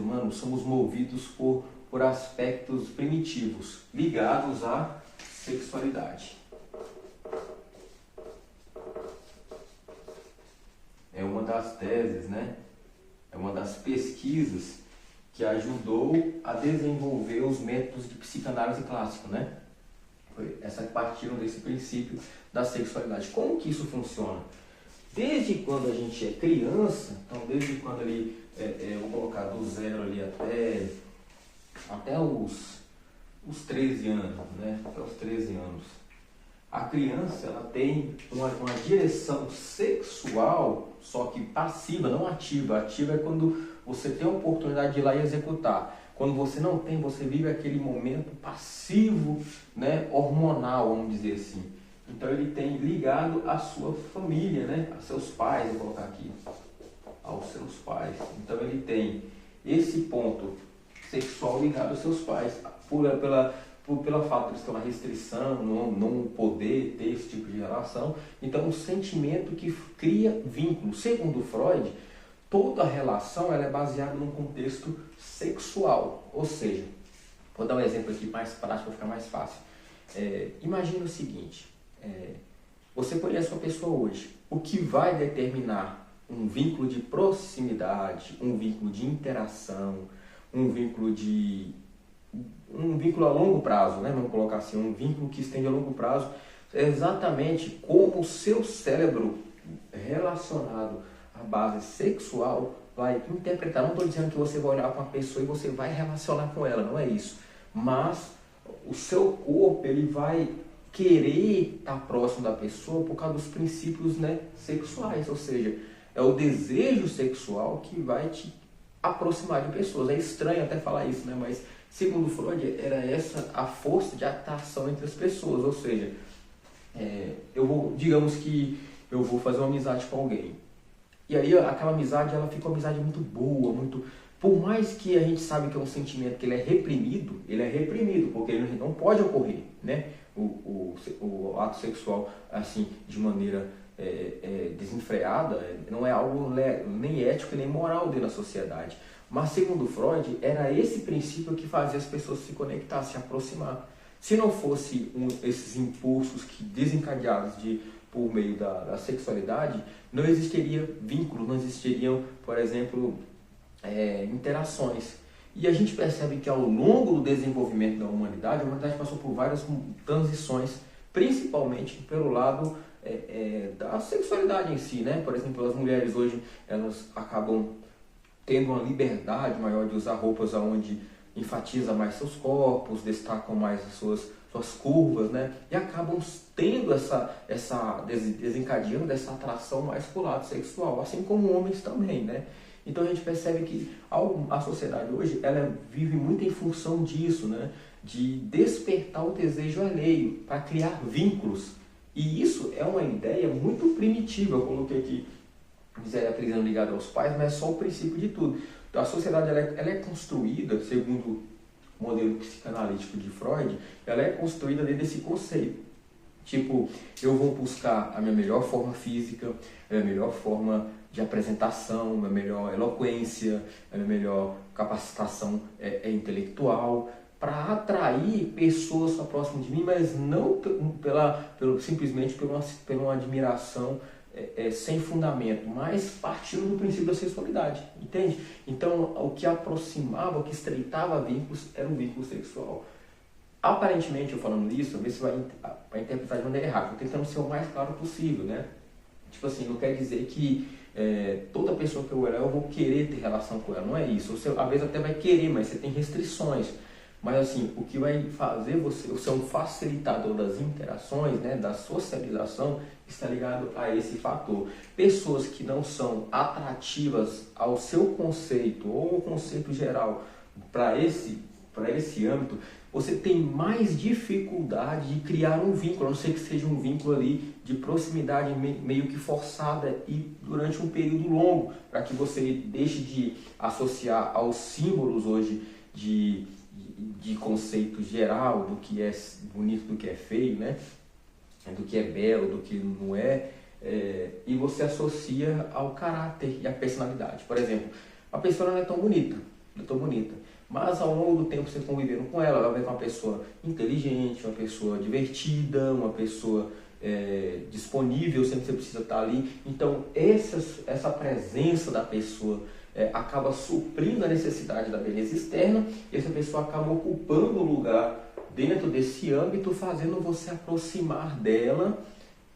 humanos somos movidos por aspectos primitivos ligados à sexualidade. É uma das teses, né? É uma das pesquisas que ajudou a desenvolver os métodos de psicanálise clássica, né? Essa partiram desse princípio da sexualidade. Como que isso funciona? Desde quando a gente é criança, então desde quando ali, vou colocar do zero ali até os 13 anos, né? Até os 13 anos. A criança ela tem uma direção sexual, só que passiva, não ativa. Ativa é quando você tem a oportunidade de ir lá e executar. Quando você não tem, você vive aquele momento passivo, né, hormonal, vamos dizer assim. Então ele tem ligado à sua família, né, a seus pais, vou colocar aqui, aos seus pais. Então ele tem esse ponto sexual ligado aos seus pais, pela fato de eles ter uma restrição, não poder ter esse tipo de relação. Então um sentimento que cria vínculo. Segundo Freud, toda relação ela é baseada num contexto sexual, ou seja, vou dar um exemplo aqui mais prático para ficar mais fácil. Imagina o seguinte, você conhece uma pessoa hoje, o que vai determinar um vínculo de proximidade, um vínculo de interação, um vínculo a longo prazo, né? Vamos colocar assim, um vínculo que estende a longo prazo, é exatamente como o seu cérebro relacionado à base sexual vai interpretar. Não estou dizendo que você vai olhar para uma pessoa e você vai relacionar com ela, não é isso. Mas o seu corpo ele vai querer estar próximo da pessoa por causa dos princípios, né, sexuais, ou seja, é o desejo sexual que vai te aproximar de pessoas. É estranho até falar isso, né? Mas segundo Freud, era essa a força de atração entre as pessoas, ou seja, digamos que eu vou fazer uma amizade com alguém, e aí aquela amizade, ela fica uma amizade muito boa, por mais que a gente sabe que é um sentimento que ele é reprimido, porque ele não pode ocorrer, né? O ato sexual, assim, de maneira desenfreada, não é algo nem ético nem moral dentro da sociedade. Mas, segundo Freud, era esse princípio que fazia as pessoas se conectar, se aproximar. Se não fosse esses impulsos que desencadeados por meio da sexualidade, não existiria vínculos, não existiriam, por exemplo, interações. E a gente percebe que ao longo do desenvolvimento da humanidade, a humanidade passou por várias transições, principalmente pelo lado da sexualidade em si, né? Por exemplo, as mulheres hoje, elas acabam tendo uma liberdade maior de usar roupas onde enfatiza mais seus corpos, destacam mais as suas curvas, né? E acabam tendo desencadeando essa atração mais pro lado sexual, assim como homens também, né? Então a gente percebe que a sociedade hoje, ela vive muito em função disso, né? De despertar o desejo alheio, para criar vínculos. E isso é uma ideia muito primitiva. Eu coloquei aqui miséria prisão ligada aos pais, mas é só o princípio de tudo. Então, a sociedade ela é construída, segundo o modelo psicanalítico de Freud, ela é construída dentro desse conceito. Tipo, eu vou buscar a minha melhor forma física, a minha melhor forma de apresentação, a minha melhor eloquência, a minha melhor capacitação intelectual, para atrair pessoas para próximo de mim, mas não simplesmente por uma admiração sem fundamento, mas partindo do princípio da sexualidade, entende? Então, o que aproximava, o que estreitava vínculos era um vínculo sexual. Aparentemente, eu falando isso, talvez você vai interpretar de maneira errada. Estou tentando ser o mais claro possível, né? Tipo assim, não quer dizer que toda pessoa que eu olhar, eu vou querer ter relação com ela. Não é isso. Você, às vezes, até vai querer, mas você tem restrições. Mas, assim, o que vai fazer você ser um facilitador das interações, né, da socialização, está ligado a esse fator. Pessoas que não são atrativas ao seu conceito ou ao conceito geral para esse âmbito, você tem mais dificuldade de criar um vínculo, a não ser que seja um vínculo ali de proximidade meio que forçada e durante um período longo, para que você deixe de associar aos símbolos hoje de conceito geral do que é bonito, do que é feio, né? Do que é belo, do que não é, e você associa ao caráter e à personalidade. Por exemplo, a pessoa não é tão bonita, eu estou bonita. Mas ao longo do tempo você convivendo com ela, vai ver que é uma pessoa inteligente, uma pessoa divertida, uma pessoa disponível sempre que você precisa estar ali. Então essa presença da pessoa acaba suprindo a necessidade da beleza externa, e essa pessoa acaba ocupando o lugar dentro desse âmbito, fazendo você aproximar dela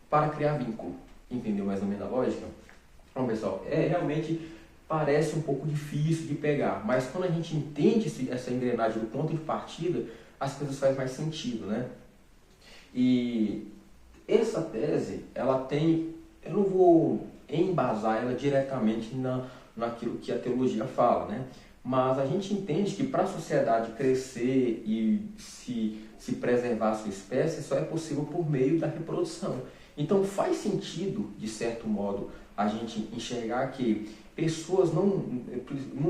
para criar vínculo. Entendeu mais ou menos a lógica? Então, pessoal, realmente parece um pouco difícil de pegar, mas quando a gente entende essa engrenagem do ponto de partida, as coisas fazem mais sentido, né? E essa tese, ela tem, eu não vou embasar ela diretamente naquilo que a teologia fala, né? Mas a gente entende que para a sociedade crescer e se preservar a sua espécie, só é possível por meio da reprodução. Então faz sentido, de certo modo, a gente enxergar que pessoas não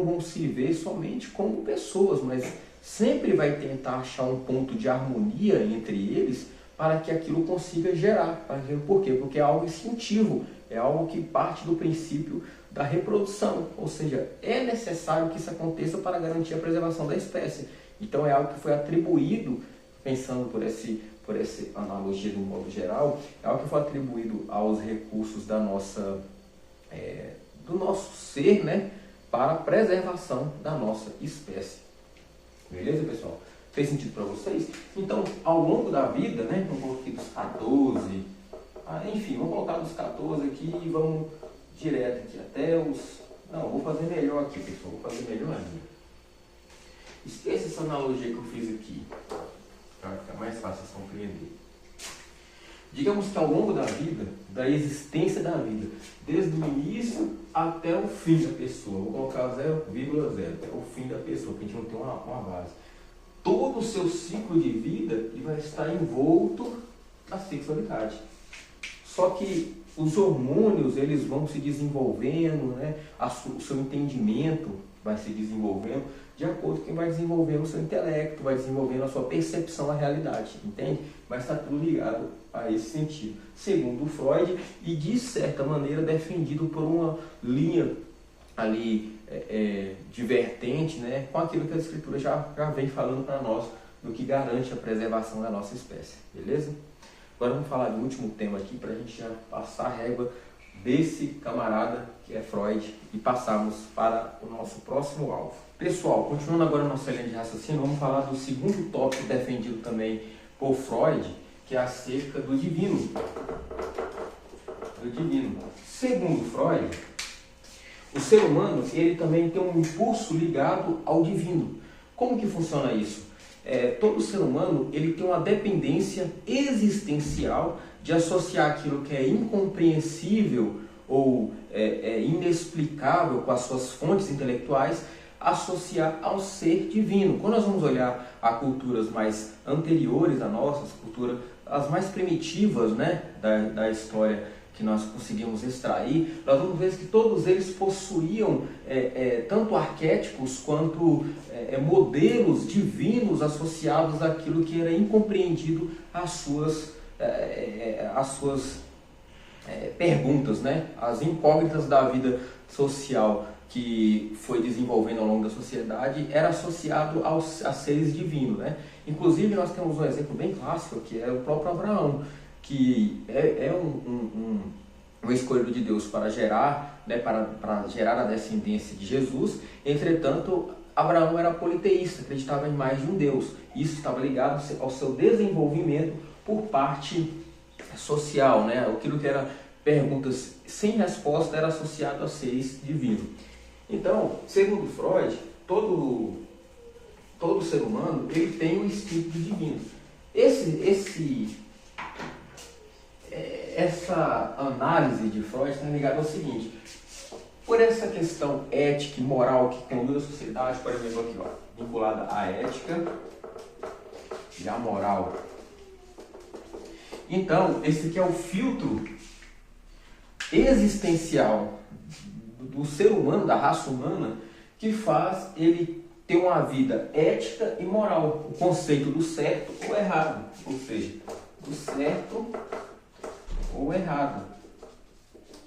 vão se ver somente como pessoas, mas sempre vai tentar achar um ponto de harmonia entre eles para que aquilo consiga gerar. Por quê? Porque é algo instintivo, é algo que parte do princípio da reprodução, ou seja, é necessário que isso aconteça para garantir a preservação da espécie. Então é algo que foi atribuído, pensando por essa analogia de um modo geral, é algo que foi atribuído aos recursos do nosso ser, né, para a preservação da nossa espécie. Beleza, pessoal? Fez sentido para vocês? Então, ao longo da vida, né, vamos colocar aqui dos 14, enfim, vamos colocar dos 14 aqui e vamos direto aqui até os... Não, vou fazer melhor aqui, pessoal, vou fazer melhor ainda. Esqueça essa analogia que eu fiz aqui, para ficar mais fácil de compreender. Digamos que ao longo da vida, da existência da vida, desde o início até o fim da pessoa, vou colocar 0,0, até o fim da pessoa, porque a gente não tem uma base. Todo o seu ciclo de vida ele vai estar envolto na sexualidade. Só que os hormônios eles vão se desenvolvendo, né? O seu entendimento vai se desenvolvendo de acordo com quem vai desenvolvendo o seu intelecto, vai desenvolvendo a sua percepção da realidade, entende? Mas está tudo ligado a esse sentido, segundo Freud, e de certa maneira defendido por uma linha ali divertente, né, com aquilo que a Escritura já vem falando para nós, do que garante a preservação da nossa espécie, beleza? Agora vamos falar do último tema aqui, para a gente já passar a régua desse camarada que é Freud e passarmos para o nosso próximo alvo. Pessoal, continuando agora a nossa linha de raciocínio, vamos falar do segundo tópico defendido também por Freud, que é acerca do divino. Segundo Freud, o ser humano ele também tem um impulso ligado ao divino. Como que funciona isso? Todo ser humano ele tem uma dependência existencial de associar aquilo que é incompreensível ou inexplicável com as suas fontes intelectuais, associar ao ser divino. Quando nós vamos olhar a culturas mais anteriores à nossa, as mais primitivas, né, da história que nós conseguimos extrair, nós vamos ver que todos eles possuíam tanto arquétipos quanto modelos divinos associados àquilo que era incompreendido às suas perguntas, né? As incógnitas da vida social que foi desenvolvendo ao longo da sociedade era associado a seres divinos, né? Inclusive nós temos um exemplo bem clássico que é o próprio Abraão, que é um escolhido de Deus para gerar, né, para gerar a descendência de Jesus. Entretanto, Abraão era politeísta, acreditava em mais de um Deus. Isso estava ligado ao seu desenvolvimento por parte social, né? Aquilo que era perguntas sem resposta era associado a seres divinos. Então, segundo Freud, todo ser humano ele tem um instinto divino. Essa análise de Freud está ligada ao seguinte: por essa questão ética e moral que conduz a sociedade, por exemplo, aqui, ó, vinculada à ética e à moral. Então, esse aqui é o filtro existencial do ser humano, da raça humana, que faz ele ter uma vida ética e moral. O conceito do certo ou errado, ou seja, do certo ou errado.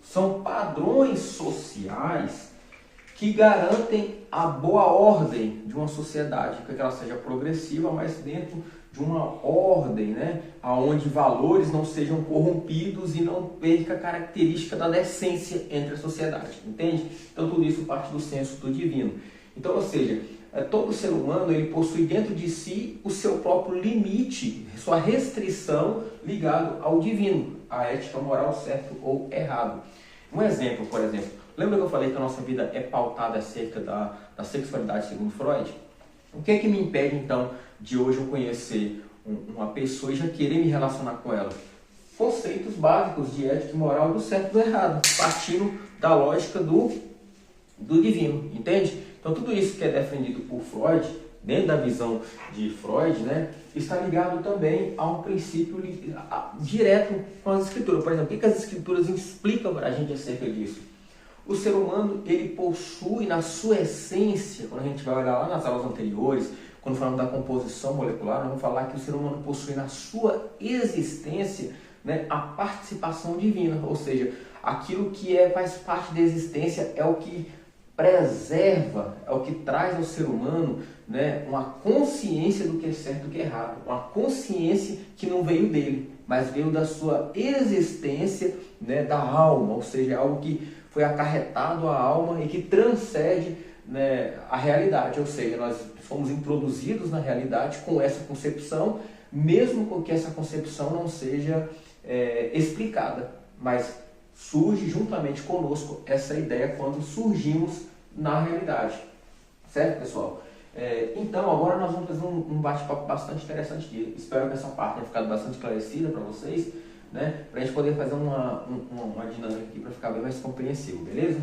São padrões sociais que garantem a boa ordem de uma sociedade, que ela seja progressiva, mas dentro de uma ordem, né, onde valores não sejam corrompidos e não perca a característica da decência entre a sociedade, entende? Então tudo isso parte do senso do divino. Então, ou seja, todo ser humano ele possui dentro de si o seu próprio limite, sua restrição ligado ao divino, à ética moral, certo ou errado. Um exemplo, por exemplo, lembra que eu falei que a nossa vida é pautada acerca da sexualidade segundo Freud? O que é que me impede, então, de hoje eu conhecer uma pessoa e já querer me relacionar com ela? Conceitos básicos de ética e moral do certo e do errado, partindo da lógica do divino, entende? Então, tudo isso que é defendido por Freud, dentro da visão de Freud, né, está ligado também a um princípio direto com as escrituras. Por exemplo, o que as escrituras explicam para a gente acerca disso? O ser humano, ele possui na sua essência, quando a gente vai olhar lá nas aulas anteriores, quando falamos da composição molecular, nós vamos falar que o ser humano possui na sua existência, né, a participação divina, ou seja, aquilo que faz parte da existência é o que preserva, é o que traz ao ser humano, né, uma consciência do que é certo e do que é errado, uma consciência que não veio dele, mas veio da sua existência, né, da alma, ou seja, algo que foi acarretado à alma e que transcende, né, a realidade, ou seja, nós fomos introduzidos na realidade com essa concepção, mesmo com que essa concepção não seja explicada, mas surge juntamente conosco essa ideia quando surgimos na realidade, certo, pessoal? Então, agora nós vamos fazer um bate-papo bastante interessante aqui. Espero que essa parte tenha ficado bastante esclarecida para vocês, né? Para a gente poder fazer uma dinâmica aqui para ficar bem mais compreensível, beleza?